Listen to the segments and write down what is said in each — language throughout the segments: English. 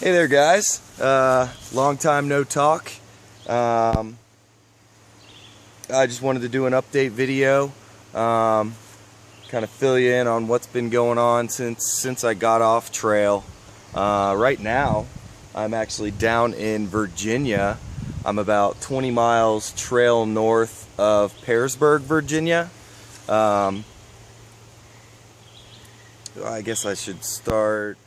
Hey there, guys. Long time no talk. I just wanted to do an update video, kind of fill you in on what's been going on since I got off trail. Right now, I'm actually down in Virginia. I'm about 20 miles trail north of Pearisburg, Virginia. I guess I should start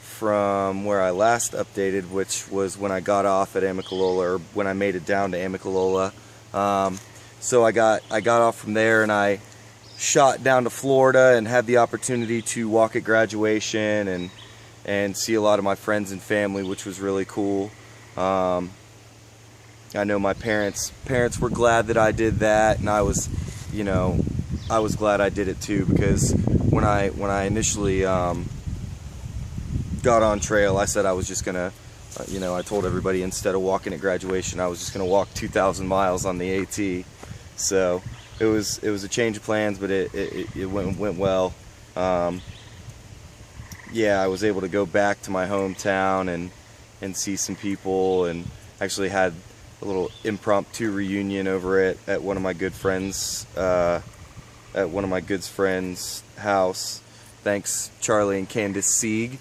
from where I last updated, which was when I got off at Amicalola, or when I made it down to Amicalola. So I got off from there and I shot down to Florida and had the opportunity to walk at graduation and see a lot of my friends and family, which was really cool. I know my parents were glad that I did that, and I was glad I did it too, because when I initially got on trail, I said I was just gonna, I told everybody instead of walking at graduation, I was just gonna walk 2,000 miles on the AT. So it was a change of plans, but it went well. Yeah, I was able to go back to my hometown and see some people, and actually had a little impromptu reunion over at one of my good friends, house. Thanks, Charlie and Candace Sieg.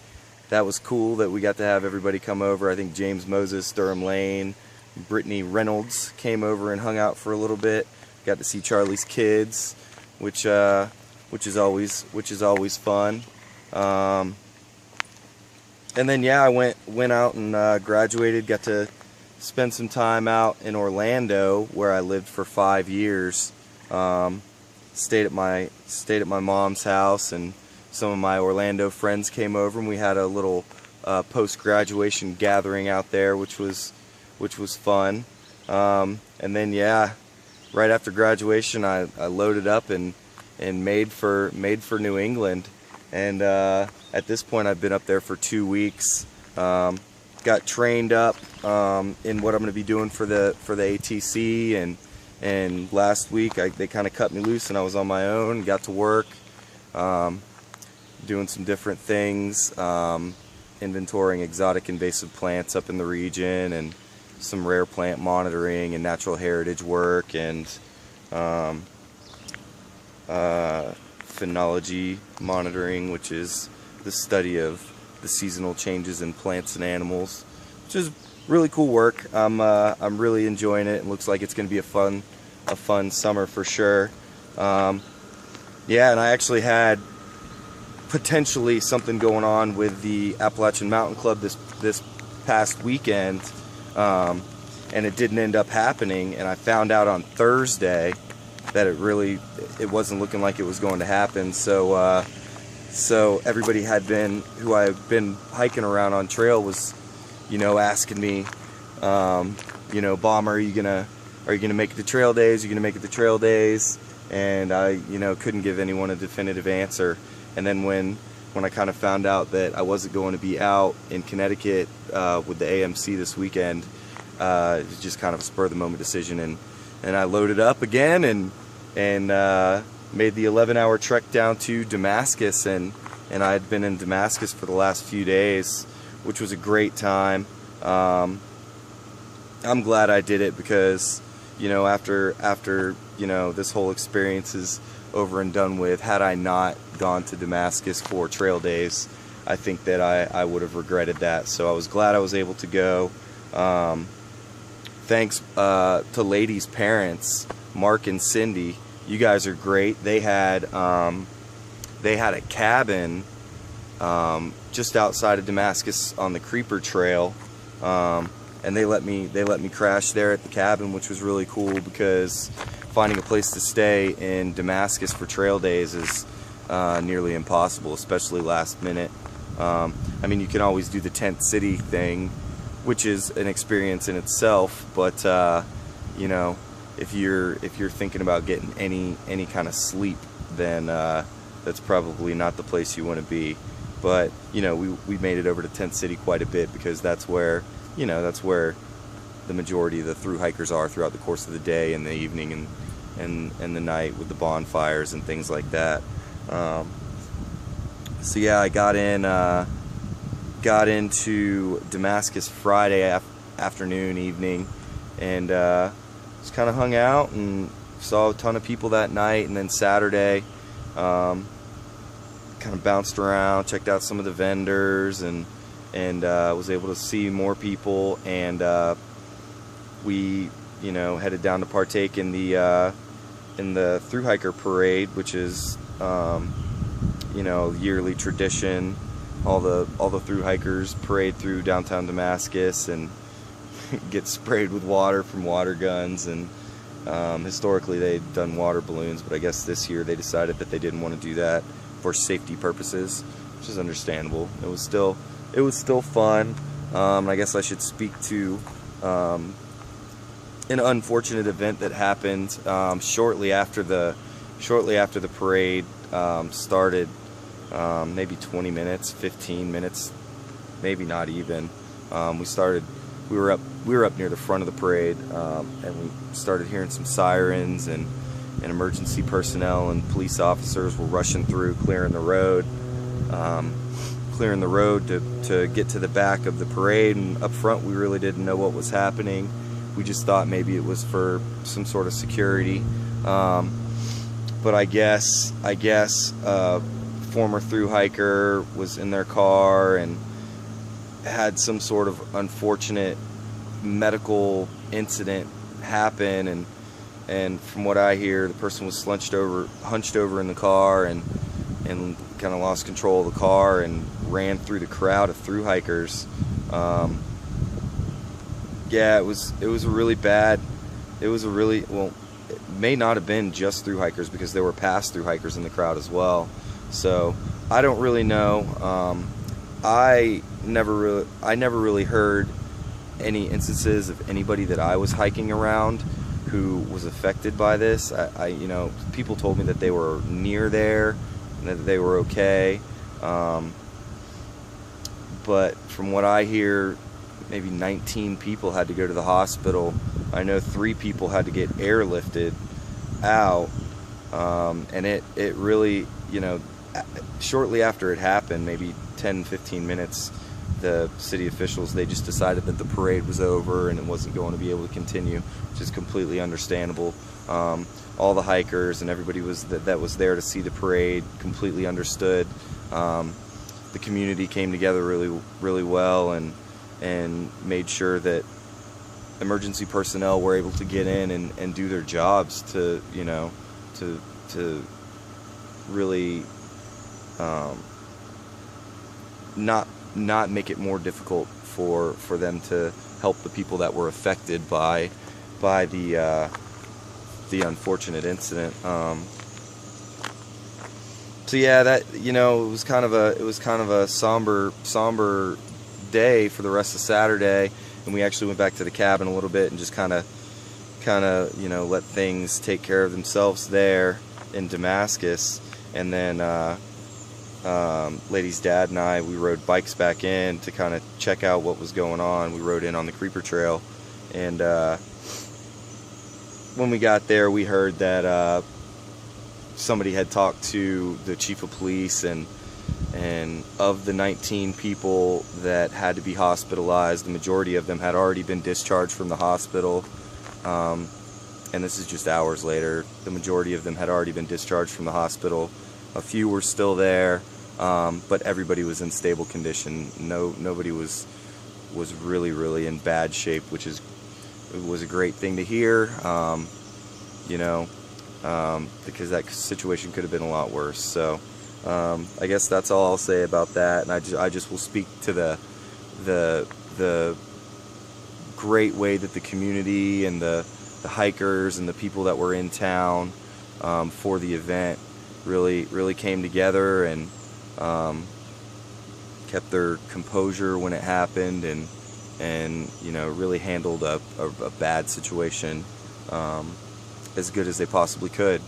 That was cool that we got to have everybody come over. I think James Moses, Durham Lane, Brittany Reynolds came over and hung out for a little bit. Got to see Charlie's kids, which is always fun. And then yeah, I went out and graduated. Got to spend some time out in Orlando, where I lived for 5 years. Stayed at my mom's house, and some of my Orlando friends came over, and we had a little post-graduation gathering out there, which was fun. And then yeah, right after graduation, I loaded up and made for New England. And at this point, I've been up there for 2 weeks. Got trained up in what I'm going to be doing for the ATC, and last week they kind of cut me loose, and I was on my own. Got to work. Doing some different things, inventorying exotic invasive plants up in the region, and some rare plant monitoring and natural heritage work, and phenology monitoring, which is the study of the seasonal changes in plants and animals, which is really cool work. I'm really enjoying it. It looks like it's going to be a fun summer for sure. Yeah, and I actually had potentially something going on with the Appalachian Mountain Club this past weekend, and it didn't end up happening, and I found out on Thursday that it wasn't looking like it was going to happen. So everybody who I've been hiking around on trail was asking me, Bomber, are you gonna make it to trail days? Are you gonna make it to trail days? And I couldn't give anyone a definitive answer. And then when I kind of found out that I wasn't going to be out in Connecticut with the AMC this weekend, it was just kind of a spur of the moment decision, and I loaded up again and made the 11-hour trek down to Damascus, and I had been in Damascus for the last few days, which was a great time. I'm glad I did it, because after this whole experience is over and done with, had I not gone to Damascus for trail days, I think that I would have regretted that. So I was glad I was able to go. Thanks to Lady's parents, Mark and Cindy. You guys are great. They had a cabin just outside of Damascus on the Creeper Trail, and they let me crash there at the cabin, which was really cool, because finding a place to stay in Damascus for trail days is nearly impossible, especially last minute. I mean, you can always do the tent city thing, which is an experience in itself, but if you're thinking about getting any kind of sleep, then that's probably not the place you want to be. But we made it over to Tent City quite a bit, because that's where the majority of the thru hikers are throughout the course of the day and the evening and the night, with the bonfires and things like that. So yeah, I got in got into Damascus Friday afternoon, evening, and just kind of hung out and saw a ton of people that night. And then Saturday, kind of bounced around, checked out some of the vendors, and was able to see more people. And we, headed down to partake in the thru hiker parade, which is yearly tradition. All the thru hikers parade through downtown Damascus and get sprayed with water from water guns. And historically they'd done water balloons, but I guess this year they decided that they didn't want to do that for safety purposes, which is understandable. It was still fun. I guess I should speak to an unfortunate event that happened shortly after the parade started. Maybe 20 minutes, 15 minutes, maybe not even. We were up near the front of the parade, and we started hearing some sirens, and emergency personnel and police officers were rushing through, clearing the road to get to the back of the parade. And up front, we really didn't know what was happening. We just thought maybe it was for some sort of security. But I guess former thru hiker was in their car and had some sort of unfortunate medical incident happen, and from what I hear, the person was hunched over in the car and kind of lost control of the car and ran through the crowd of thru hikers. Yeah, it was a really bad. It may not have been just thru hikers, because there were past thru hikers in the crowd as well. So I don't really know. I never really heard any instances of anybody that I was hiking around who was affected by this. People told me that they were near there and that they were okay. But from what I hear, maybe 19 people had to go to the hospital. I know 3 people had to get airlifted out. And it really, shortly after it happened, maybe 10-15 minutes, the city officials, they just decided that the parade was over and it wasn't going to be able to continue, which is completely understandable. All the hikers and everybody that was there to see the parade completely understood. The community came together really well and made sure that emergency personnel were able to get in and do their jobs to really not make it more difficult for them to help the people that were affected by the unfortunate incident. So yeah, that it was kind of a somber day for the rest of Saturday, and we actually went back to the cabin a little bit and just kind of let things take care of themselves there in Damascus. And then Lady's dad and I, we rode bikes back in to kind of check out what was going on. We rode in on the Creeper Trail, and when we got there, we heard that somebody had talked to the chief of police, and of the 19 people that had to be hospitalized, the majority of them had already been discharged from the hospital. And this is just hours later. The majority of them had already been discharged from the hospital. A few were still there, but everybody was in stable condition. Nobody was really in bad shape, which was a great thing to hear. Because that situation could have been a lot worse. So I guess that's all I'll say about that. And I just will speak to the great way that the community and the hikers and the people that were in town for the event really came together and kept their composure when it happened, and really handled a bad situation as good as they possibly could.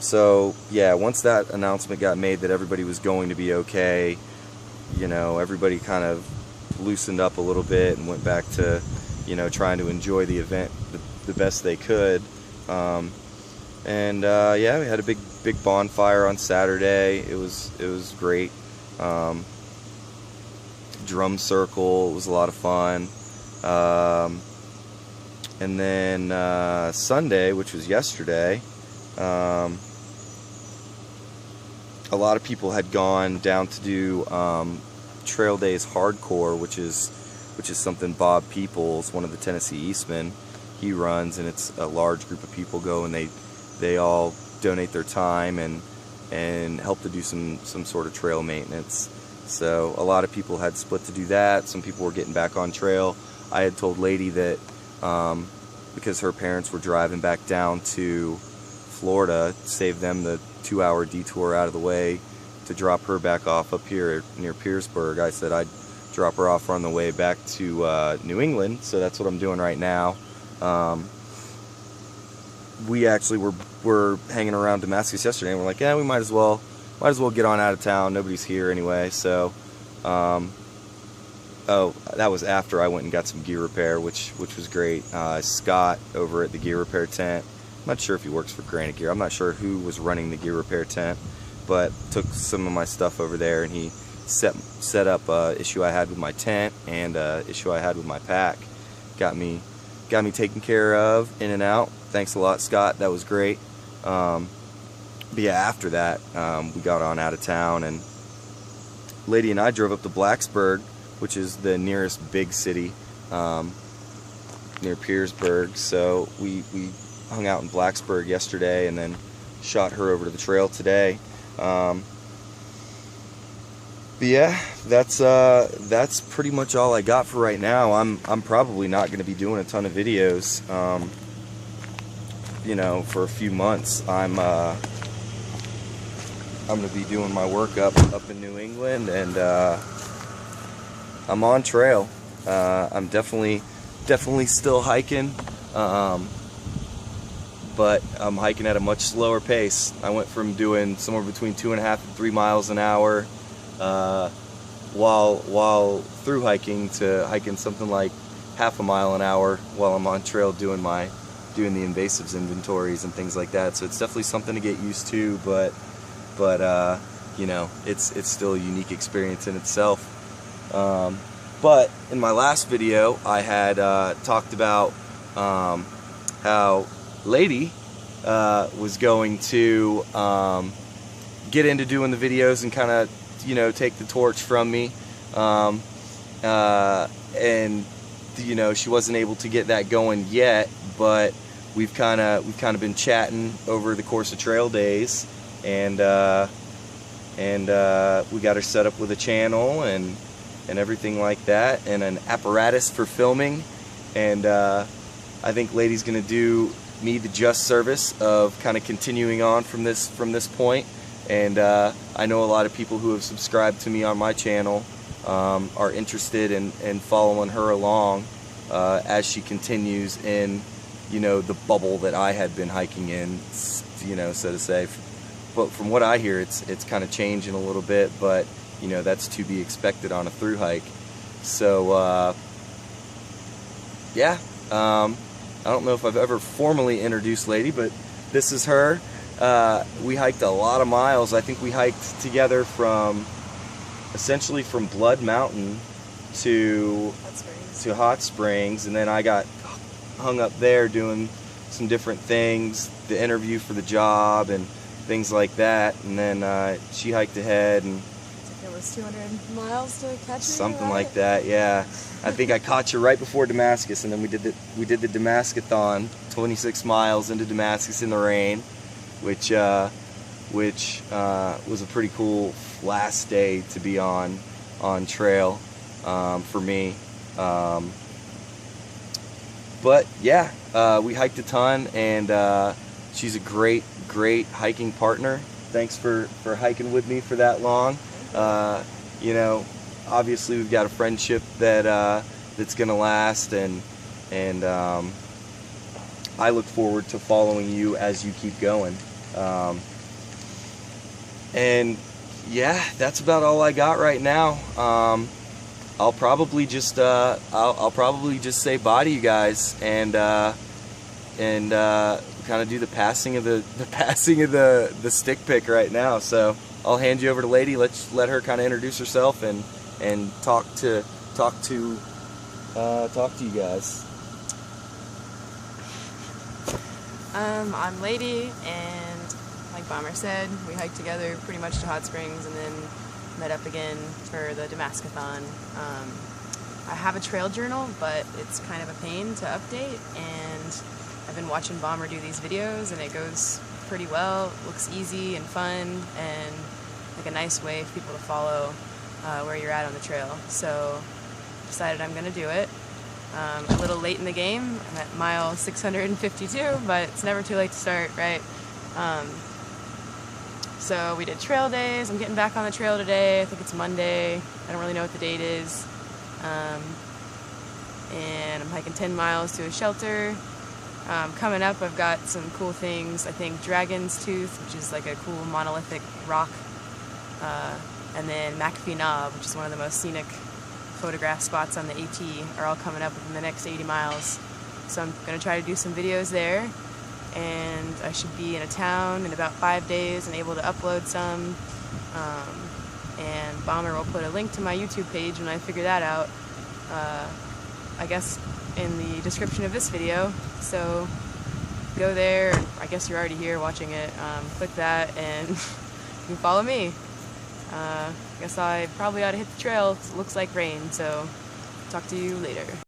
So yeah, once that announcement got made that everybody was going to be okay, everybody kind of loosened up a little bit and went back to trying to enjoy the event the best they could. Yeah, we had a big bonfire on Saturday. It was great. drum circle. It was a lot of fun. And then Sunday, which was yesterday, a lot of people had gone down to do Trail Days Hardcore, which is something Bob Peoples, one of the Tennessee Eastmen, he runs, and it's a large group of people go, and they all donate their time and help to do some sort of trail maintenance. So a lot of people had split to do that. Some people were getting back on trail. I had told Lady that because her parents were driving back down to Florida, save them the 2-hour detour out of the way to drop her back off up here near Pearisburg. I said I'd drop her off on the way back to New England, so that's what I'm doing right now. We actually were hanging around Damascus yesterday, and we're like, yeah, we might as well get on out of town. Nobody's here anyway. So, oh, that was after I went and got some gear repair, which was great. Scott over at the gear repair tent. I'm not sure if he works for Granite Gear. I'm not sure who was running the gear repair tent, but took some of my stuff over there, and he set up a issue I had with my tent and a issue I had with my pack. Got me taken care of, in and out. Thanks a lot, Scott. That was great. But yeah, after that, we got on out of town, and Lady and I drove up to Blacksburg, which is the nearest big city near Pearisburg. So we hung out in Blacksburg yesterday, and then shot her over to the trail today. But yeah, that's pretty much all I got for right now. I'm probably not going to be doing a ton of videos, you know, for a few months. I'm going to be doing my work up in New England, and I'm on trail. I'm definitely still hiking, but I'm hiking at a much slower pace. I went from doing somewhere between 2.5 and 3 miles an hour while through hiking to hiking something like 1/2 mile an hour while I'm on trail doing the invasives inventories and things like that. So it's definitely something to get used to, but you know, it's still a unique experience in itself. But in my last video, I had talked about how Lady was going to get into doing the videos and kind of, you know, take the torch from me, and you know, she wasn't able to get that going yet, but we've kind of been chatting over the course of Trail Days, and we got her set up with a channel and everything like that, and an apparatus for filming, and I think Lady's gonna do me the just service of kind of continuing on from this point. And I know a lot of people who have subscribed to me on my channel are interested in following her along as she continues in, you know, the bubble that I had been hiking in, you know, so to say. But from what I hear, it's kind of changing a little bit, but you know, that's to be expected on a through hike. So yeah, I don't know if I've ever formally introduced Lady, but this is her. We hiked a lot of miles. I think we hiked together essentially from Blood Mountain to Hot Springs, and then I got hung up there doing some different things, the interview for the job and things like that, and then she hiked ahead, and it was 200 miles to catch me, something like that. Yeah, I think I caught you right before Damascus, and then we did the Damascathon, 26 miles into Damascus in the rain, which was a pretty cool last day to be on trail for me. But yeah, we hiked a ton, and she's a great hiking partner. Thanks for hiking with me for that long. You know, obviously we've got a friendship that's gonna last, and I look forward to following you as you keep going. And yeah, that's about all I got right now. I'll probably just say bye to you guys, and kind of do the passing of the stick pick right now. So I'll hand you over to Lady. Let her kind of introduce herself and and talk to you guys. I'm Lady, and like Bomber said, we hiked together pretty much to Hot Springs and then met up again for the Damascus-thon. I have a trail journal, but it's kind of a pain to update, and I've been watching Bomber do these videos, and it goes pretty well. It looks easy and fun, and like a nice way for people to follow where you're at on the trail. So decided I'm gonna do it. A little late in the game. I'm at mile 652, but it's never too late to start, right? So we did trail days. I'm getting back on the trail today. I think it's Monday. I don't really know what the date is. And I'm hiking 10 miles to a shelter. Coming up, I've got some cool things. I think Dragon's Tooth, which is like a cool monolithic rock, and then McAfee Knob, which is one of the most scenic photograph spots on the AT, are all coming up within the next 80 miles. So I'm going to try to do some videos there, and I should be in a town in about 5 days and able to upload some. And Bomber will put a link to my YouTube page when I figure that out, I guess in the description of this video. So go there. I guess you're already here watching it. Click that and you can follow me. I guess I probably ought to hit the trail. It looks like rain, so talk to you later.